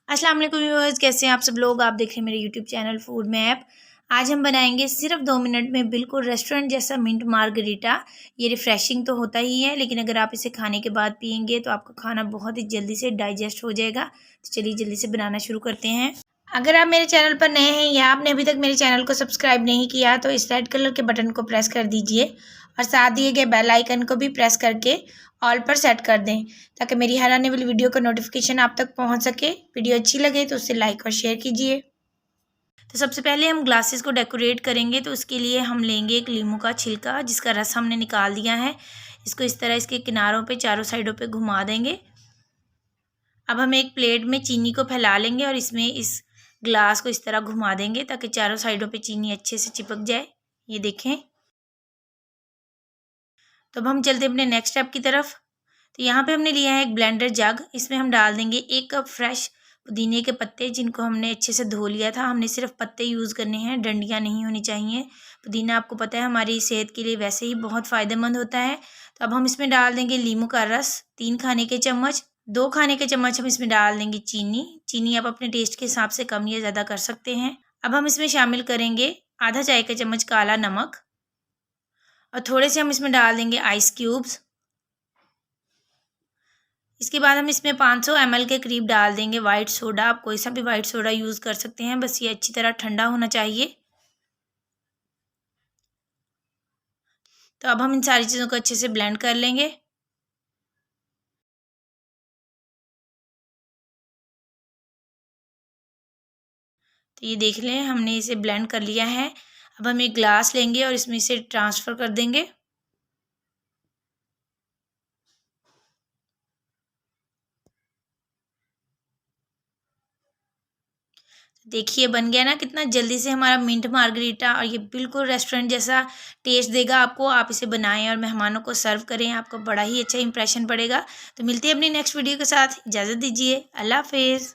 अस्सलाम वालेकुम व्यूअर्स, कैसे हैं आप सब लोग। आप देख रहे हैं मेरे यूट्यूब चैनल फूड मैप। आज हम बनाएंगे सिर्फ 2 मिनट में बिल्कुल रेस्टोरेंट जैसा मिंट मार्गरीटा। ये रिफ़्रेशिंग तो होता ही है, लेकिन अगर आप इसे खाने के बाद पियेंगे तो आपका खाना बहुत ही जल्दी से डाइजेस्ट हो जाएगा। तो चलिए जल्दी से बनाना शुरू करते हैं। अगर आप मेरे चैनल पर नए हैं या आपने अभी तक मेरे चैनल को सब्सक्राइब नहीं किया तो इस रेड कलर के बटन को प्रेस कर दीजिए और साथ दिए गए बेल आइकन को भी प्रेस करके ऑल पर सेट कर दें, ताकि मेरी हर आने वाली वीडियो का नोटिफिकेशन आप तक पहुंच सके। वीडियो अच्छी लगे तो उसे लाइक और शेयर कीजिए। तो सबसे पहले हम ग्लासेस को डेकोरेट करेंगे, तो उसके लिए हम लेंगे एक लीमू का छिलका जिसका रस हमने निकाल दिया है। इसको इस तरह इसके किनारों पे चारों साइडों पे घुमा देंगे। अब हम एक प्लेट में चीनी को फैला लेंगे और इसमें इस ग्लास को इस तरह घुमा देंगे ताकि चारों साइडों पे चीनी अच्छे से चिपक जाए। ये देखें। तो अब हम चलते अपने नेक्स्ट स्टेप की तरफ। तो यहाँ पे हमने लिया है एक ब्लेंडर जग। इसमें हम डाल देंगे 1 कप फ्रेश पुदीने के पत्ते, जिनको हमने अच्छे से धो लिया था। हमने सिर्फ पत्ते यूज़ करने हैं, डंडियाँ नहीं होनी चाहिए। पुदीना आपको पता है हमारी सेहत के लिए वैसे ही बहुत फ़ायदेमंद होता है। तो अब हम इसमें डाल देंगे नींबू का रस 3 खाने के चम्मच। 2 खाने के चम्मच हम इसमें डाल देंगे चीनी। चीनी आप अपने टेस्ट के हिसाब से कम या ज़्यादा कर सकते हैं। अब हम इसमें शामिल करेंगे आधा चाय का चम्मच काला नमक और थोड़े से हम इसमें डाल देंगे आइस क्यूब्स। इसके बाद हम इसमें 500 ml के करीब डाल देंगे वाइट सोडा। आप कोई सा भी वाइट सोडा यूज़ कर सकते हैं, बस ये अच्छी तरह ठंडा होना चाहिए। तो अब हम इन सारी चीज़ों को अच्छे से ब्लेंड कर लेंगे। तो ये देख लें, हमने इसे ब्लेंड कर लिया है। अब हम एक ग्लास लेंगे और इसमें इसे ट्रांसफ़र कर देंगे। देखिए बन गया ना कितना जल्दी से हमारा मिंट मार्गरीटा, और ये बिल्कुल रेस्टोरेंट जैसा टेस्ट देगा आपको। आप इसे बनाएं और मेहमानों को सर्व करें, आपका बड़ा ही अच्छा इंप्रेशन पड़ेगा। तो मिलते हैं अपनी नेक्स्ट वीडियो के साथ। इजाज़त दीजिए। अल्लाह हाफिज़।